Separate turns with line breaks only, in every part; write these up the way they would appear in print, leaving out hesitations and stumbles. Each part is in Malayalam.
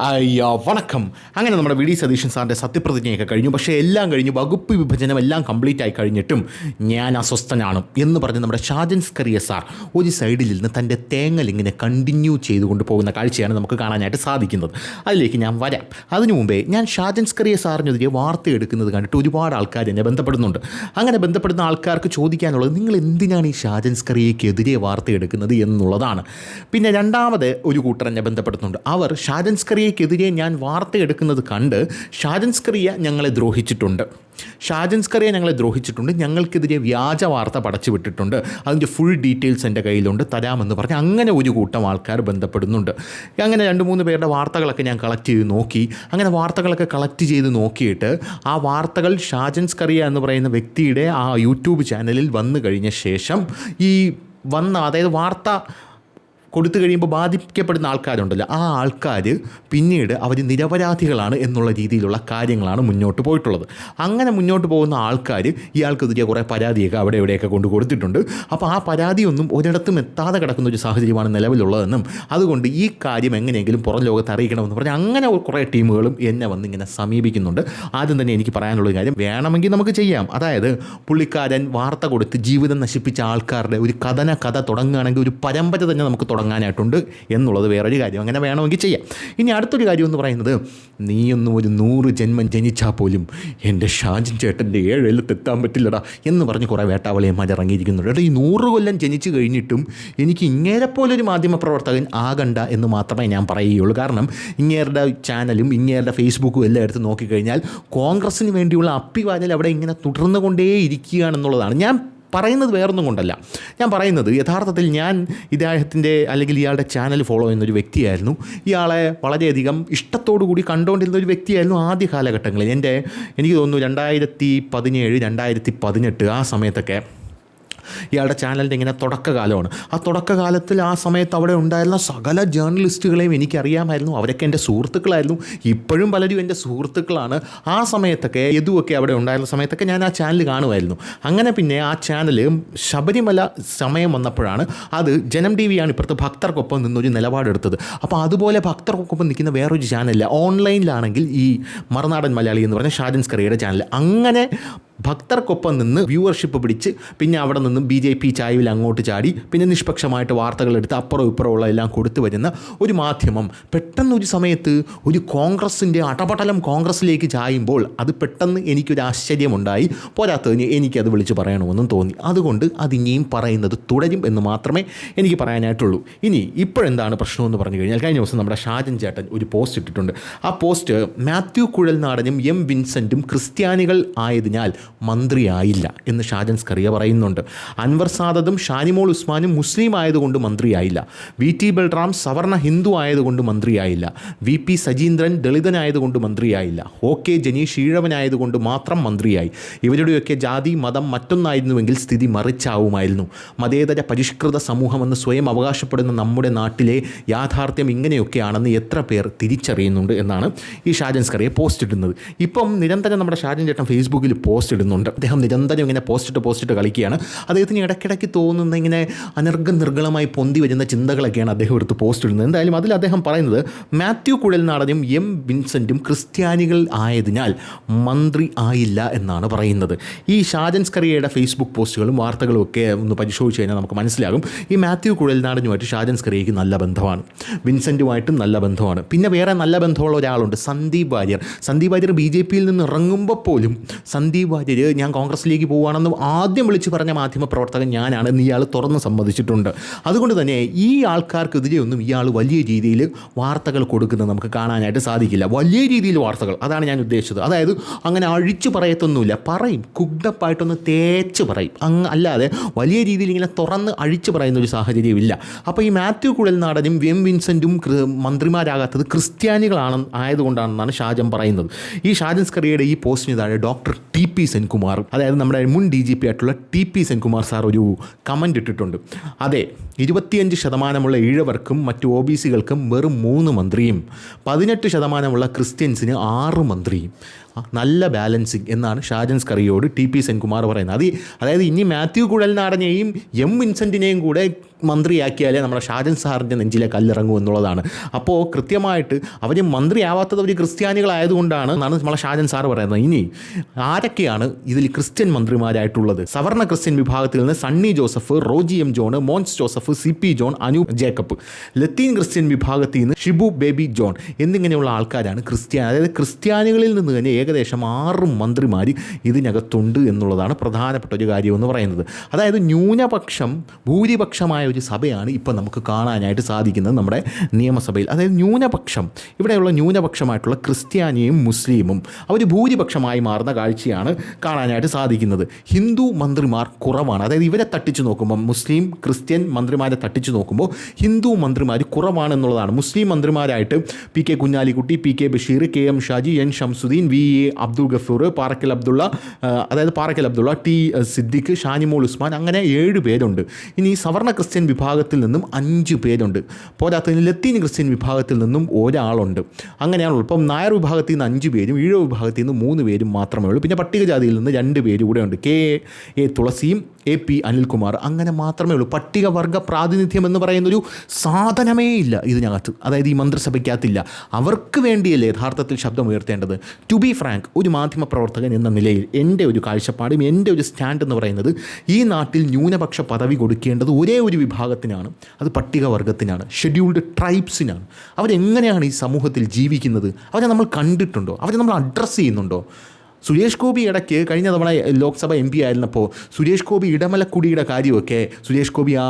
അയ്യോ വണക്കം. അങ്ങനെ നമ്മുടെ വി ഡി സതീശൻ സാറിൻ്റെ സത്യപ്രതിജ്ഞയൊക്കെ കഴിഞ്ഞു. പക്ഷേ എല്ലാം കഴിഞ്ഞു, വകുപ്പ് വിഭജനം എല്ലാം കംപ്ലീറ്റ് ആയി കഴിഞ്ഞിട്ടും ഞാൻ അസ്വസ്ഥനാണ് എന്ന് പറഞ്ഞ് നമ്മുടെ ഷാജൻ സ്കറിയ സാർ ഒരു സൈഡിൽ നിന്ന് തൻ്റെ തേങ്ങൽ ഇങ്ങനെ കണ്ടിന്യൂ ചെയ്തുകൊണ്ട് പോകുന്ന കാഴ്ചയാണ് നമുക്ക് കാണാനായിട്ട് സാധിക്കുന്നത്. അതിലേക്ക് ഞാൻ വരാം. അതിനു മുമ്പേ ഞാൻ ഷാജൻ സ്കറിയ സാറിനെതിരെ വാർത്ത എടുക്കുന്നത് കണ്ടിട്ട് ഒരുപാട് ആൾക്കാർ എന്നെ ബന്ധപ്പെടുന്നുണ്ട്. അങ്ങനെ ബന്ധപ്പെടുന്ന ആൾക്കാർക്ക് ചോദിക്കാനുള്ളത്, നിങ്ങൾ എന്തിനാണ് ഈ ഷാജൻ സ്കറിയയ്ക്കെതിരെ വാർത്ത എടുക്കുന്നത് എന്നുള്ളതാണ്. പിന്നെ രണ്ടാമത് ഒരു കൂട്ടർ എന്നെ ബന്ധപ്പെടുന്നുണ്ട്. അവർ ഷാജൻ സ്കറിയയ്ക്കെതിരെ ഞാൻ വാർത്ത എടുക്കുന്നത് കണ്ട് ഷാജൻ സ്കറിയ ഞങ്ങളെ ദ്രോഹിച്ചിട്ടുണ്ട്, ഞങ്ങൾക്കെതിരെ വ്യാജ വാർത്ത പടച്ചു വിട്ടിട്ടുണ്ട്, അതിൻ്റെ ഫുൾ ഡീറ്റെയിൽസ് എൻ്റെ കയ്യിലുണ്ട്, തരാമെന്ന് പറഞ്ഞ് അങ്ങനെ ഒരു കൂട്ടം ആൾക്കാർ ബന്ധപ്പെടുന്നുണ്ട്. അങ്ങനെ 2-3 പേരുടെ വാർത്തകളൊക്കെ ഞാൻ കളക്ട് ചെയ്ത് നോക്കി. അങ്ങനെ വാർത്തകളൊക്കെ കളക്ട് ചെയ്ത് നോക്കിയിട്ട് ആ വാർത്തകൾ ഷാജൻ സ്കറിയ എന്ന് പറയുന്ന വ്യക്തിയുടെ ആ യൂട്യൂബ് ചാനലിൽ വന്നു കഴിഞ്ഞ ശേഷം അതായത് വാർത്ത കൊടുത്തു കഴിയുമ്പോൾ ബാധിക്കപ്പെടുന്ന ആൾക്കാരുണ്ടല്ലോ, ആ ആൾക്കാർ പിന്നീട് അവർ നിരപരാധികളാണ് എന്നുള്ള രീതിയിലുള്ള കാര്യങ്ങളാണ് മുന്നോട്ട് പോയിട്ടുള്ളത്. അങ്ങനെ മുന്നോട്ട് പോകുന്ന ആൾക്കാർ ഇയാൾക്കെതിരെ കുറേ പരാതിയൊക്കെ അവിടെ എവിടെയൊക്കെ കൊണ്ട് കൊടുത്തിട്ടുണ്ട്. അപ്പോൾ ആ പരാതിയൊന്നും ഒരിടത്തും എത്താതെ കിടക്കുന്ന ഒരു സാഹചര്യമാണ് നിലവിലുള്ളതെന്നും അതുകൊണ്ട് ഈ കാര്യം എങ്ങനെയെങ്കിലും പുറം ലോകത്ത് അറിയിക്കണമെന്ന് പറഞ്ഞാൽ അങ്ങനെ കുറേ ടീമുകളും എന്നെ വന്ന് ഇങ്ങനെ സമീപിക്കുന്നുണ്ട്. ആദ്യം തന്നെ എനിക്ക് പറയാനുള്ളൊരു കാര്യം, വേണമെങ്കിൽ നമുക്ക് ചെയ്യാം. അതായത് പുള്ളിക്കാരൻ വാർത്ത കൊടുത്ത് ജീവിതം നശിപ്പിച്ച ആൾക്കാരുടെ ഒരു കഥ തുടങ്ങുകയാണെങ്കിൽ ഒരു പരമ്പര തന്നെ നമുക്ക് തുടങ്ങാനായിട്ടുണ്ട് എന്നുള്ളത് വേറൊരു കാര്യം. അങ്ങനെ വേണമെങ്കിൽ ചെയ്യാം. ഇനി അടുത്തൊരു കാര്യം എന്ന് പറയുന്നത്, നീയൊന്നും ഒരു 100 ജന്മം ജനിച്ചാൽ പോലും എൻ്റെ ഷാജൻ ചേട്ടൻ്റെ 7 എഴുത്തെത്താൻ പറ്റില്ലടാ എന്ന് പറഞ്ഞ് കുറേ വേട്ടാവളിയന്മാർ ഇറങ്ങിയിരിക്കുന്നുണ്ട്. ഈ 100 കൊല്ലം ജനിച്ചു കഴിഞ്ഞിട്ടും എനിക്ക് ഇങ്ങേരെപ്പോലൊരു മാധ്യമപ്രവർത്തകൻ ആകണ്ട എന്ന് മാത്രമേ ഞാൻ പറയുകയുള്ളൂ. കാരണം ഇങ്ങേരുടെ ചാനലും ഇങ്ങേരുടെ ഫേസ്ബുക്കും എല്ലാം എടുത്ത് നോക്കിക്കഴിഞ്ഞാൽ കോൺഗ്രസ്സിന് വേണ്ടിയുള്ള അപ്പിവാചൽ അവിടെ ഇങ്ങനെ തുടർന്നു കൊണ്ടേ ഇരിക്കുകയാണെന്നുള്ളതാണ്. ഞാൻ പറയുന്നത് വേറൊന്നും കൊണ്ടല്ല. ഞാൻ പറയുന്നത് യഥാർത്ഥത്തിൽ ഞാൻ അല്ലെങ്കിൽ ഇയാളുടെ ചാനൽ ഫോളോ ചെയ്യുന്നൊരു വ്യക്തിയായിരുന്നു. ഇയാളെ വളരെയധികം ഇഷ്ടത്തോടു കൂടി കണ്ടുകൊണ്ടിരുന്ന ഒരു വ്യക്തിയായിരുന്നു ആദ്യ കാലഘട്ടങ്ങളിൽ. എനിക്ക് തോന്നുന്നു 2017, 2018 ആ സമയത്തൊക്കെ ഇയാളുടെ ചാനലിൻ്റെ ഇങ്ങനെ തുടക്കകാലമാണ്. ആ തുടക്കകാലത്തിൽ ആ സമയത്ത് അവിടെ ഉണ്ടായിരുന്ന സകല ജേർണലിസ്റ്റുകളെയും എനിക്കറിയാമായിരുന്നു. അവരൊക്കെ എൻ്റെ സുഹൃത്തുക്കളായിരുന്നു. ഇപ്പോഴും പലരും എൻ്റെ സുഹൃത്തുക്കളാണ്. ആ സമയത്തൊക്കെ യദുവൊക്കെ അവിടെ ഉണ്ടായിരുന്ന സമയത്തൊക്കെ ഞാൻ ആ ചാനൽ കാണുമായിരുന്നു. അങ്ങനെ പിന്നെ ആ ചാനൽ ശബരിമല സമയം വന്നപ്പോഴാണ് അത് ജനം ടി വിയാണ് ഇപ്പുറത്ത് ഭക്തർക്കൊപ്പം നിന്നൊരു നിലപാടെടുത്തത്. അപ്പോൾ അതുപോലെ ഭക്തർക്കൊപ്പം നിൽക്കുന്ന വേറൊരു ചാനലില്ല, ഓൺലൈനിലാണെങ്കിൽ ഈ മറുനാടൻ മലയാളി എന്ന് പറഞ്ഞ ഷാജൻ സ്കറിയയുടെ ചാനൽ. അങ്ങനെ ഭക്തർക്കൊപ്പം നിന്ന് വ്യൂവർഷിപ്പ് പിടിച്ച് പിന്നെ അവിടെ നിന്ന് BJP ചായവിൽ അങ്ങോട്ട് ചാടി പിന്നെ നിഷ്പക്ഷമായിട്ട് വാർത്തകളെടുത്ത് അപ്പുറം ഇപ്പുറമുള്ള എല്ലാം കൊടുത്തു വരുന്ന ഒരു മാധ്യമം പെട്ടെന്നൊരു സമയത്ത് ഒരു കോൺഗ്രസിൻ്റെ അടപടലം കോൺഗ്രസ്സിലേക്ക് ചായുമ്പോൾ അത് പെട്ടെന്ന് എനിക്കൊരു ആശ്ചര്യമുണ്ടായി. പോരാത്തതിന് എനിക്കത് വിളിച്ച് പറയണമെന്നും തോന്നി. അതുകൊണ്ട് അതിനെയും പറയുന്നത് തുടരും എന്ന് മാത്രമേ എനിക്ക് പറയാനായിട്ടുള്ളൂ. ഇനി ഇപ്പോഴെന്താണ് പ്രശ്നമെന്ന് പറഞ്ഞു കഴിഞ്ഞാൽ, കഴിഞ്ഞ ദിവസം നമ്മുടെ ഷാജൻ ചേട്ടൻ ഒരു പോസ്റ്റ് ഇട്ടിട്ടുണ്ട്. ആ പോസ്റ്റ് മാത്യു കുഴൽനാടനും M വിൻസെൻറ്റും ക്രിസ്ത്യാനികൾ ആയതിനാൽ മന്ത്രിയായില്ല എന്ന് ഷാജൻ സ്കറിയ പറയുന്നുണ്ട്. അൻവർ സാദത്തും ഷാനിമോൾ ഉസ്മാനും മുസ്ലിം ആയതുകൊണ്ട് മന്ത്രിയായില്ല. VT ബൽറാം സവർണ ഹിന്ദു ആയതുകൊണ്ട് മന്ത്രിയായില്ല. VP സജീന്ദ്രൻ ദളിതനായതുകൊണ്ട് മന്ത്രിയായില്ല. OK ജനീഷ് ഈഴവനായതുകൊണ്ട് മാത്രം മന്ത്രിയായി. ഇവരുടെയൊക്കെ ജാതി മതം മറ്റൊന്നായിരുന്നുവെങ്കിൽ സ്ഥിതി മറിച്ചാവുമായിരുന്നു. മതേതര പരിഷ്കൃത സമൂഹമെന്ന് സ്വയം അവകാശപ്പെടുന്ന നമ്മുടെ നാട്ടിലെ യാഥാർത്ഥ്യം ഇങ്ങനെയൊക്കെയാണെന്ന് എത്ര പേർ തിരിച്ചറിയുന്നുണ്ട് എന്നാണ് ഈ ഷാജൻ സ്കറിയ പോസ്റ്റ് ഇടുന്നത്. ഇപ്പം നിരന്തരം നമ്മുടെ ഷാജൻ ചേട്ടൻ ഫേസ്ബുക്കിൽ പോസ്റ്റ് ഇടുന്നുണ്ട്. അദ്ദേഹം നിരന്തരം ഇങ്ങനെ പോസ്റ്റിട്ട് കളിക്കുകയാണ്. അദ്ദേഹത്തിന് ഇടയ്ക്കിടയ്ക്ക് തോന്നുന്ന ഇങ്ങനെ നിർഗളമായി പൊന്തി വരുന്ന ചിന്തകളൊക്കെയാണ് അദ്ദേഹം എടുത്ത് പോസ്റ്റ് ഇടുന്നത്. എന്തായാലും അതിൽ അദ്ദേഹം പറയുന്നത്, മാത്യു കുഴൽനാടനും M വിൻസെൻറ്റും ക്രിസ്ത്യാനികൾ ആയതിനാൽ മന്ത്രി ആയില്ല എന്നാണ് പറയുന്നത്. ഈ ഷാജൻ സ്കറിയയുടെ ഫേസ്ബുക്ക് പോസ്റ്റുകളും വാർത്തകളും ഒക്കെ ഒന്ന് പരിശോധിച്ച് കഴിഞ്ഞാൽ നമുക്ക് മനസ്സിലാകും, ഈ മാത്യു കുഴൽനാടനുമായിട്ട് ഷാജൻ സ്കറിയയ്ക്ക് നല്ല ബന്ധമാണ്, വിൻസെൻറ്റുമായിട്ടും നല്ല ബന്ധമാണ്. പിന്നെ വേറെ നല്ല ബന്ധമുള്ള ഒരാളുണ്ട്, സന്ദീപ് വാര്യർ. BJPയിൽ നിന്ന് ഇറങ്ങുമ്പോൾ പോലും സന്ദീപ് വാര്യർ ഞാൻ കോൺഗ്രസ്സിലേക്ക് പോവുകയാണെന്ന് ആദ്യം വിളിച്ച് പറഞ്ഞ മാധ്യമപ്രവർത്തകൻ ഞാനാണ് എന്ന് ഇയാൾ തുറന്ന് സമ്മതിച്ചിട്ടുണ്ട്. അതുകൊണ്ട് തന്നെ ഈ ആൾക്കാർക്കെതിരെയൊന്നും ഇയാൾ വലിയ രീതിയിൽ വാർത്തകൾ കൊടുക്കുന്നത് നമുക്ക് കാണാനായിട്ട് സാധിക്കില്ല. വലിയ രീതിയിൽ വാർത്തകൾ, അതാണ് ഞാൻ ഉദ്ദേശിച്ചത്. അതായത് അങ്ങനെ അഴിച്ചു പറയത്തൊന്നുമില്ല, പറയും, കുഗ്ഡപ്പായിട്ടൊന്ന് തേച്ച് പറയും, അല്ലാതെ വലിയ രീതിയിൽ ഇങ്ങനെ തുറന്ന് അഴിച്ചു പറയുന്ന ഒരു സാഹചര്യമില്ല. അപ്പോൾ ഈ മാത്യു കുഴൽനാടനും M വിൻസെൻറ്റും മന്ത്രിമാരാകാത്തത് ക്രിസ്ത്യാനികളാണ് ആയതുകൊണ്ടാണെന്നാണ് ഷാജൻ പറയുന്നത്. ഈ ഷാജൻ സ്കറിയയുടെ ഈ പോസ്റ്റിന് താഴെ ഡോക്ടർ TP സെൻകുമാർ, അതായത് നമ്മുടെ മുൻ DGP ആയിട്ടുള്ള TP സെൻകുമാർ സാർ ഒരു കമൻ്റ് ഇട്ടിട്ടുണ്ട്. അതെ, 25% ഈഴവർക്കും മറ്റു OBCകൾക്കും വെറും 3 മന്ത്രിയും 18% ക്രിസ്ത്യൻസിന് 6 മന്ത്രിയും. നല്ല ബാലൻസിങ് എന്നാണ് ഷാജൻ സ്കറിയോട് ടി.പി. സെൻകുമാർ പറയുന്നത്. അതായത് ഇനി മാത്യു കുഴൽനാടനെയും വിൻസെൻറ്റിനെയും കൂടെ മന്ത്രിയാക്കിയാലേ നമ്മുടെ ഷാജൻ സാറിൻ്റെ നെഞ്ചിലെ കല്ലിറങ്ങും എന്നുള്ളതാണ്. അപ്പോൾ കൃത്യമായിട്ട് അവർ മന്ത്രിയാവാത്തത് അവർ ക്രിസ്ത്യാനികളായതുകൊണ്ടാണ് എന്നാണ് നമ്മളെ ഷാജൻ സാർ പറയുന്നത്. ഇനി ആരൊക്കെയാണ് ഇതിൽ ക്രിസ്ത്യൻ മന്ത്രിമാരായിട്ടുള്ളത്? സവർണ ക്രിസ്ത്യൻ വിഭാഗത്തിൽ നിന്ന് സണ്ണി ജോസഫ്, റോജി എം ജോൺ, മോൻസ് ജോസഫ്, CP ജോൺ, അനൂപ് ജേക്കബ്. ലത്തീൻ ക്രിസ്ത്യൻ വിഭാഗത്തിൽ നിന്ന് ഷിബു ബേബി ജോൺ എന്നിങ്ങനെയുള്ള ആൾക്കാരാണ് അതായത് ക്രിസ്ത്യാനികളിൽ നിന്ന് തന്നെ ഏകദേശം 6 മന്ത്രിമാർ ഇതിനകത്തുണ്ട് എന്നുള്ളതാണ് പ്രധാനപ്പെട്ട ഒരു കാര്യം എന്ന് പറയുന്നത്. അതായത് ന്യൂനപക്ഷം ഭൂരിപക്ഷമായ ഒരു സഭയാണ് ഇപ്പം നമുക്ക് കാണാനായിട്ട് സാധിക്കുന്നത് നമ്മുടെ നിയമസഭയിൽ. അതായത് ഇവിടെയുള്ള ന്യൂനപക്ഷമായിട്ടുള്ള ക്രിസ്ത്യാനിയും മുസ്ലിമും അവർ ഭൂരിപക്ഷമായി മാറുന്ന കാഴ്ചയാണ് കാണാനായിട്ട് സാധിക്കുന്നത്. ഹിന്ദു മന്ത്രിമാർ കുറവാണ്. അതായത് ഇവരെ തട്ടിച്ച് നോക്കുമ്പോൾ മുസ്ലിം ക്രിസ്ത്യൻ മന്ത്രിമാരെ തട്ടിച്ച് നോക്കുമ്പോൾ ഹിന്ദു മന്ത്രിമാർ കുറവാണെന്നുള്ളതാണ്. മുസ്ലിം മന്ത്രിമാരായിട്ട് PK Kunhalikutty, PK Basheer, KM Shaji, N Shamsuddin, VA Abdul Gafoor, Parakkal Abdulla, T Siddique, Shanimol Usman, അങ്ങനെ 7 പേരുണ്ട്. ഇനി സവർണ ക്രിസ്ത്യൻ വിഭാഗത്തിൽ നിന്നും 5 പേരുണ്ട്. പോരാത്തതിന് ലത്തീൻ ക്രിസ്ത്യൻ വിഭാഗത്തിൽ നിന്നും ഒരാളുണ്ട്. അങ്ങനെയാണുള്ളൂ. ഇപ്പം നായർ വിഭാഗത്തിൽ നിന്ന് 5 പേരും ഈഴവ വിഭാഗത്തിൽ നിന്ന് 3 പേരും മാത്രമേ ഉള്ളൂ. പിന്നെ പട്ടികജാതിയിൽ നിന്ന് 2 പേര് കൂടെ ഉണ്ട്. KA തുളസിയും AP അനിൽകുമാർ, അങ്ങനെ മാത്രമേ ഉള്ളൂ. പട്ടികവർഗ പ്രാതിനിധ്യം എന്ന് പറയുന്നൊരു സാധനമേ ഇല്ല ഇതിനകത്ത്. അതായത് ഈ മന്ത്രിസഭയ്ക്കകത്തില്ല. അവർക്ക് വേണ്ടിയല്ലേ യഥാർത്ഥത്തിൽ ശബ്ദം ഉയർത്തേണ്ടത്. ടു ബി ഫ്രാങ്ക്, ഒരു മാധ്യമപ്രവർത്തകൻ എന്ന നിലയിൽ എൻ്റെ ഒരു കാഴ്ചപ്പാടും എൻ്റെ ഒരു സ്റ്റാൻഡ് എന്ന് പറയുന്നത്, ഈ നാട്ടിൽ ന്യൂനപക്ഷ പദവി കൊടുക്കേണ്ടത് ഒരേ ഒരു വിഭാഗത്തിനാണ്. അത് പട്ടികവർഗത്തിനാണ്, ഷെഡ്യൂൾഡ് ട്രൈബ്സിനാണ്. അവരെങ്ങനെയാണ് ഈ സമൂഹത്തിൽ ജീവിക്കുന്നത്? അവരെ നമ്മൾ കണ്ടിട്ടുണ്ടോ? അവരെ നമ്മൾ അഡ്രസ്സ് ചെയ്യുന്നുണ്ടോ? സുരേഷ് ഗോപി ഇടയ്ക്ക് കഴിഞ്ഞ തവണ ലോക്സഭ MP ആയിരുന്നപ്പോൾ സുരേഷ് ഗോപി ഇടമലക്കുടിയുടെ കാര്യമൊക്കെ സുരേഷ് ഗോപി ആ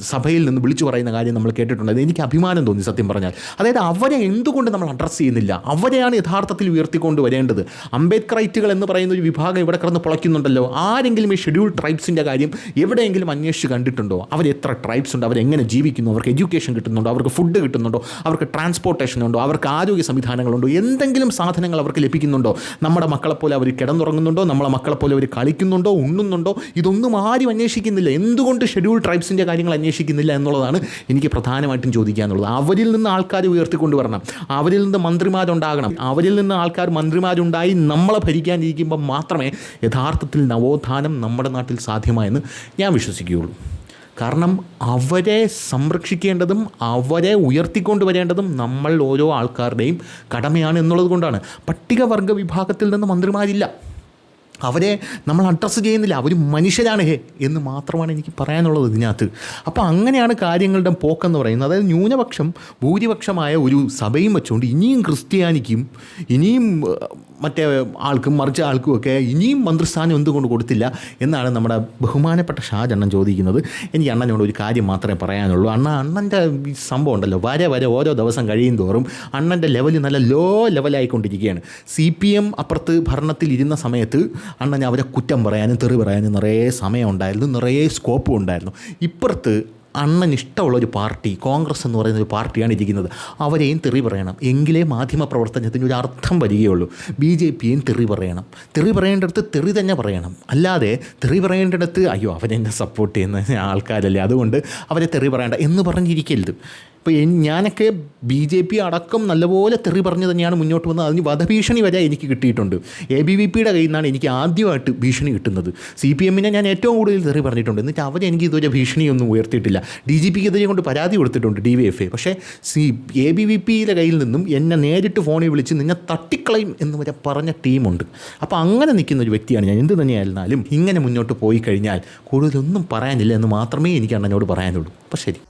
സഭയിൽ നിന്ന് വിളിച്ചു പറയുന്ന കാര്യം നമ്മൾ കേട്ടിട്ടുണ്ട്. അത് എനിക്ക് അഭിമാനം തോന്നി സത്യം പറഞ്ഞാൽ. അതായത് അവരെ എന്തുകൊണ്ട് നമ്മൾ അഡ്രസ്സ് ചെയ്യുന്നില്ല? അവരെയാണ് യഥാർത്ഥത്തിൽ ഉയർത്തിക്കൊണ്ട് വരേണ്ടത്. അംബേദ്കറൈറ്റുകൾ എന്ന് പറയുന്ന ഒരു വിഭാഗം ഇവിടെ കിടന്ന് പൊളയ്ക്കുന്നുണ്ടല്ലോ. ആരെങ്കിലും ഈ ഷെഡ്യൂൾ ട്രൈബ്സിൻ്റെ കാര്യം എവിടെയെങ്കിലും അന്വേഷിച്ച് കണ്ടിട്ടുണ്ടോ? അവരെത്ര ട്രൈബ്സ് ഉണ്ട്, അവരെങ്ങനെ ജീവിക്കുന്നു, അവർക്ക് എഡ്യൂക്കേഷൻ കിട്ടുന്നുണ്ടോ, അവർക്ക് ഫുഡ് കിട്ടുന്നുണ്ടോ, അവർക്ക് ട്രാൻസ്പോർട്ടേഷൻ ഉണ്ടോ, അവർക്ക് ആരോഗ്യ സംവിധാനങ്ങളുണ്ടോ, എന്തെങ്കിലും സാധനങ്ങൾ അവർക്ക് ലഭിക്കുന്നുണ്ടോ? നമ്മുടെ മക്കളെപ്പോലെ അവർ കിടന്നുറങ്ങുന്നുണ്ടോ? നമ്മളെ മക്കളെപ്പോലെ അവർ കളിക്കുന്നുണ്ടോ, ഉണ്ണുന്നുണ്ടോ? ഇതൊന്നും ആരും അന്വേഷിക്കുന്നില്ല. എന്തുകൊണ്ട് ഷെഡ്യൂൾ ട്രൈബ്സിൻ്റെ കാര്യങ്ങൾ അന്വേഷിക്കുന്നില്ല എന്നുള്ളതാണ് എനിക്ക് പ്രധാനമായിട്ടും ചോദിക്കാനുള്ളത്. അവരിൽ നിന്ന് ആൾക്കാർ ഉയർത്തിക്കൊണ്ടുവരണം. അവരിൽ നിന്ന് മന്ത്രിമാരുണ്ടാകണം. അവരിൽ നിന്ന് ആൾക്കാർ മന്ത്രിമാരുണ്ടായി നമ്മളെ ഭരിക്കാനിരിക്കുമ്പോൾ മാത്രമേ യഥാർത്ഥത്തിൽ നവോത്ഥാനം നമ്മുടെ നാട്ടിൽ സാധ്യമായെന്ന് ഞാൻ വിശ്വസിക്കുകയുള്ളൂ. കാരണം അവരെ സംരക്ഷിക്കേണ്ടതും അവരെ ഉയർത്തിക്കൊണ്ടുവരേണ്ടതും നമ്മൾ ഓരോ ആൾക്കാരുടെയും കടമയാണ് എന്നുള്ളത് കൊണ്ടാണ്. പട്ടികവർഗ വിഭാഗത്തിൽ നിന്ന് മന്ത്രിമാരില്ല. അവരെ നമ്മൾ അഡ്രസ്സ് ചെയ്യുന്നില്ല. അവർ മനുഷ്യരാണ് എന്ന് മാത്രമാണ് എനിക്ക് പറയാനുള്ളത് ഇതിനകത്ത്. അപ്പോൾ അങ്ങനെയാണ് കാര്യങ്ങളുടെ പോക്കെന്ന് പറയുന്നത്. അതായത് ന്യൂനപക്ഷം ഭൂരിപക്ഷമായ ഒരു സഭയും വെച്ചുകൊണ്ട് ഇനിയും ക്രിസ്ത്യാനിക്കും ഇനിയും മറ്റേ ആൾക്കും മറിച്ച ആൾക്കുമൊക്കെ ഇനിയും മന്ത്രിസ്ഥാനം എന്തുകൊണ്ട് കൊടുത്തില്ല എന്നാണ് നമ്മുടെ ബഹുമാനപ്പെട്ട ഷാജണ്ണൻ ചോദിക്കുന്നത്. എനിക്ക് അണ്ണനോട് ഒരു കാര്യം മാത്രമേ പറയാനുള്ളൂ. അണ്ണൻ്റെ ഈ സംഭവം ഉണ്ടല്ലോ, വരെ ഓരോ ദിവസം കഴിയും തോറും അണ്ണൻ്റെ ലെവൽ നല്ല ലോ ലെവലായിക്കൊണ്ടിരിക്കുകയാണ്. CPM അപ്പുറത്ത് ഭരണത്തിൽ ഇരുന്ന സമയത്ത് അണ്ണൻ അവരെ കുറ്റം പറയാനും തെറി പറയാനും നിറയെ സമയം ഉണ്ടായിരുന്നു, നിറയെ സ്കോപ്പും ഉണ്ടായിരുന്നു. ഇപ്പുറത്ത് അണ്ണൻ ഇഷ്ടമുള്ളൊരു പാർട്ടി കോൺഗ്രസ് എന്ന് പറയുന്ന ഒരു പാർട്ടിയാണ് ഇരിക്കുന്നത്. അവരെയും തെറി പറയണം, എങ്കിലേ മാധ്യമപ്രവർത്തനത്തിന് ഒരു അർത്ഥം വരികയുള്ളൂ. BJPയും തെറി പറയണം. തെറി പറയേണ്ടടുത്ത് തെറി തന്നെ പറയണം. അല്ലാതെ തെറി പറയേണ്ടടുത്ത് അയ്യോ അവരെന്നെ സപ്പോർട്ട് ചെയ്യുന്ന ആൾക്കാരല്ലേ അതുകൊണ്ട് അവരെ തെറി പറയണ്ട എന്ന് പറഞ്ഞിരിക്കരുത്. ഇപ്പോൾ ഞാനൊക്കെ BJP അടക്കം നല്ലപോലെ തെറി പറഞ്ഞ് തന്നെയാണ് മുന്നോട്ട് വന്നത്. അതിന് വധഭീഷണി വരെ എനിക്ക് കിട്ടിയിട്ടുണ്ട്. ABVPയുടെ കയ്യിൽ നിന്നാണ് എനിക്ക് ആദ്യമായിട്ട് ഭീഷണി കിട്ടുന്നത്. CPMനെ ഞാൻ ഏറ്റവും കൂടുതൽ തെറി പറഞ്ഞിട്ടുണ്ട്. എന്നിട്ട് അവരെനിക്ക് ഇതുവരെ ഭീഷണിയൊന്നും ഉയർത്തിയിട്ടില്ല. DGPക്കെതിരെ കൊണ്ട് പരാതി കൊടുത്തിട്ടുണ്ട് DYFI. പക്ഷേ ABVPയുടെ കയ്യിൽ നിന്നും എന്നെ നേരിട്ട് ഫോണിൽ വിളിച്ച് നിന്നെ തട്ടിക്കളയും എന്ന് വരെ പറഞ്ഞ ടീമുണ്ട്. അപ്പോൾ അങ്ങനെ നിൽക്കുന്ന ഒരു വ്യക്തിയാണ് ഞാൻ. എന്ത് തന്നെയായിരുന്നാലും ഇങ്ങനെ മുന്നോട്ട് പോയി കഴിഞ്ഞാൽ കൂടുതലൊന്നും പറയാനില്ല എന്ന് മാത്രമേ എനിക്ക് അണ്ണനോട് പറയാനുള്ളൂ. അപ്പോൾ ശരി.